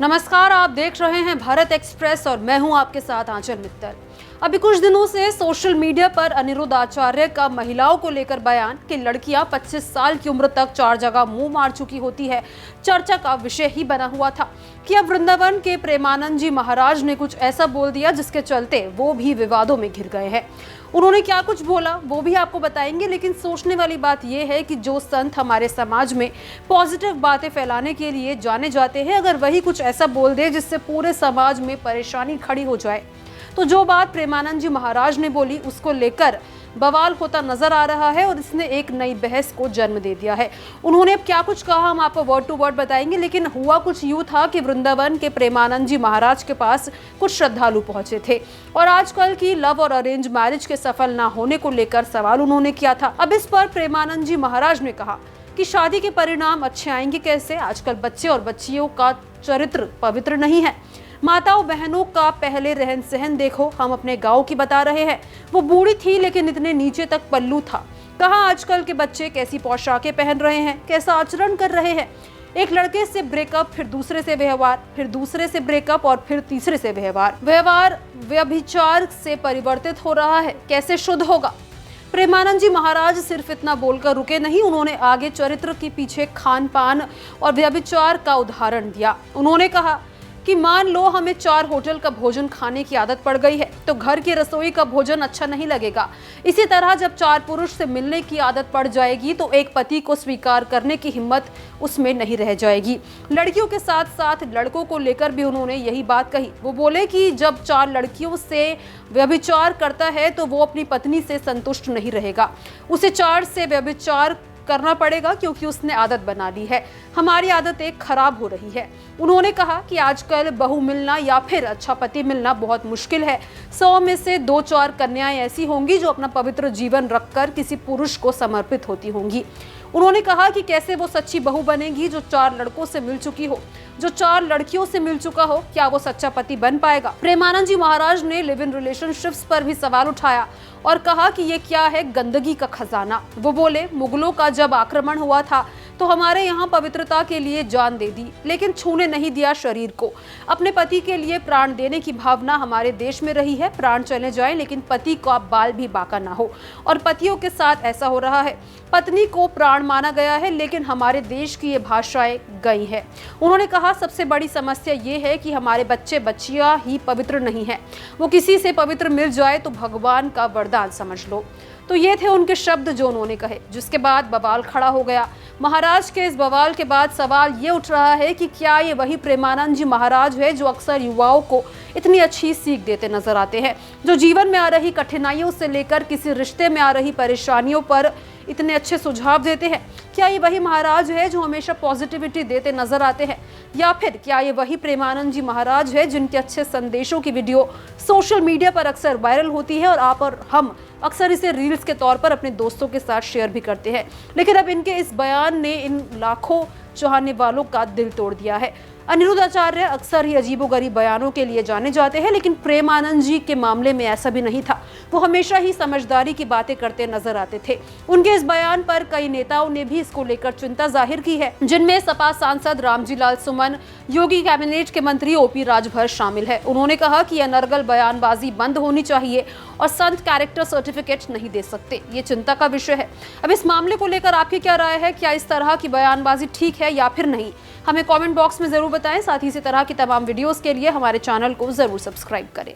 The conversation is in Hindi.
नमस्कार, आप देख रहे हैं भारत एक्सप्रेस और मैं हूं आपके साथ आंचल मित्तल। अभी कुछ दिनों से सोशल मीडिया पर अनिरुद्ध आचार्य का महिलाओं को लेकर बयान कि लड़कियां 25 साल की उम्र तक 4 जगह मुंह मार चुकी होती है, चर्चा का विषय ही बना हुआ था कि अब वृंदावन के प्रेमानंद जी महाराज ने कुछ ऐसा बोल दिया जिसके चलते वो भी विवादों में घिर गए हैं। उन्होंने क्या कुछ बोला वो भी आपको बताएंगे, लेकिन सोचने वाली बात यह है कि जो संत हमारे समाज में पॉजिटिव बातें फैलाने के लिए जाने जाते हैं, अगर वही कुछ ऐसा बोल दे जिससे पूरे समाज में परेशानी खड़ी हो जाए, तो जो बात प्रेमानंद जी महाराज ने बोली उसको लेकर बवाल होता नजर आ रहा है और इसने एक नई बहस को जन्म दे दिया है। उन्होंने अब क्या कुछ कहा हम आपको वर्ड टू वर्ड बताएंगे, लेकिन हुआ कुछ यूं था कि वृंदावन के प्रेमानंद जी महाराज के पास कुछ श्रद्धालु पहुंचे थे और आजकल की लव और अरेंज मैरिज के सफल ना होने को लेकर सवाल उन्होंने किया था। अब इस पर प्रेमानंद जी महाराज ने कहा कि शादी के परिणाम अच्छे आएंगे कैसे, आजकल बच्चे और बच्चियों का चरित्र पवित्र नहीं है। माताओं बहनों का पहले रहन सहन देखो, हम अपने गांव की बता रहे हैं, वो बूढ़ी थी लेकिन इतने नीचे तक पल्लू था। कहाँ आजकल के बच्चे कैसी पोशाकें पहन रहे हैं, कैसा आचरण कर रहे हैं। एक लड़के से ब्रेकअप, फिर दूसरे से व्यवहार, फिर दूसरे से ब्रेकअप और फिर तीसरे से व्यवहार व्यभिचार से परिवर्तित हो रहा है, कैसे शुद्ध होगा। प्रेमानंद जी महाराज सिर्फ इतना बोलकर रुके नहीं, उन्होंने आगे चरित्र के पीछे खान पान और व्यभिचार का उदाहरण दिया। उन्होंने कहा कि मान लो हमें 4 होटल का भोजन खाने की आदत पड़ गई है तो घर की रसोई का भोजन अच्छा नहीं लगेगा। इसी तरह जब 4 पुरुष से मिलने की आदत पड़ जाएगी तो एक पति को स्वीकार करने की हिम्मत उसमें नहीं रह जाएगी। लड़कियों के साथ साथ लड़कों को लेकर भी उन्होंने यही बात कही। वो बोले कि जब 4 लड़कियों से व्यभिचार करता है तो वो अपनी पत्नी से संतुष्ट नहीं रहेगा, उसे 4 से व्यभिचार करना पड़ेगा क्योंकि उसने आदत बना ली है। हमारी आदत एक खराब हो रही है। उन्होंने कहा कि आजकल बहू मिलना या फिर अच्छा पति मिलना बहुत मुश्किल है। 100 में से 2-4 कन्याएं ऐसी होंगी जो अपना पवित्र जीवन रखकर किसी पुरुष को समर्पित होती होंगी। उन्होंने कहा कि कैसे वो सच्ची बहू बनेगी जो 4 लड़कों से मिल चुकी हो, जो 4 लड़कियों से मिल चुका हो, क्या वो सच्चा पति बन पाएगा। प्रेमानंद जी महाराज ने लिव इन रिलेशनशिप्स पर भी सवाल उठाया और कहा कि ये क्या है, गंदगी का खजाना। वो बोले मुगलों का जब आक्रमण हुआ था तो हमारे यहाँ पवित्रता के लिए जान दे दी लेकिन छूने नहीं दिया शरीर को। अपने पति के लिए प्राण देने की भावना हमारे देश में रही है। प्राण चले जाए लेकिन पति का बाल भी बाका ना हो, और पतियों के साथ ऐसा हो रहा है। पत्नी को प्राण माना गया है लेकिन हमारे देश की ये भाषाएं गई है। उन्होंने कहा सबसे बड़ी समस्या ये है कि हमारे बच्चे बच्चियां ही पवित्र नहीं है। वो किसी से पवित्र मिल जाए तो भगवान का वरदान समझ लो। तो ये थे उनके शब्द जो उन्होंने कहे, जिसके बाद बवाल खड़ा हो गया। महाराज के इस बवाल के बाद सवाल ये उठ रहा है कि क्या ये वही प्रेमानंद जी महाराज है जो अक्सर युवाओं को इतनी अच्छी सीख देते नजर आते हैं, जो जीवन में आ रही कठिनाइयों से लेकर किसी रिश्ते में आ रही परेशानियों पर इतने अच्छे सुझाव देते हैं। क्या ये वही महाराज है जो हमेशा पॉजिटिविटी देते नजर आते हैं, या फिर क्या ये वही प्रेमानंद जी महाराज है जिनके अच्छे संदेशों की वीडियो सोशल मीडिया पर अक्सर वायरल होती है और आप और हम अक्सर इसे रील्स के तौर पर अपने दोस्तों के साथ शेयर भी करते हैं। लेकिन अब इनके इस बयान ने इन लाखों चाहने वालों का दिल तोड़ दिया है। अनिरुद्ध आचार्य अक्सर ही अजीबोगरीब बयानों के लिए जाने जाते हैं, लेकिन प्रेमानंद जी के मामले में ऐसा भी नहीं था। वो हमेशा ही समझदारी की बातें करते नजर आते थे। उनके इस बयान पर कई नेताओं ने भी इसको लेकर चिंता जाहिर की है, जिनमें सपा सांसद रामजी लाल सुमन, योगी कैबिनेट के मंत्री ओपी राजभर शामिल है। उन्होंने कहा कि अनर्गल बयानबाजी बंद होनी चाहिए और संत कैरेक्टर सर्टिफिकेट नहीं दे सकते। ये चिंता का विषय है। अब इस मामले को लेकर आपकी क्या राय है, क्या इस तरह की बयानबाजी ठीक है या फिर नहीं, हमें कमेंट बॉक्स में जरूर बताएं। साथ ही इसी तरह की तमाम वीडियोस के लिए हमारे चैनल को जरूर सब्सक्राइब करें।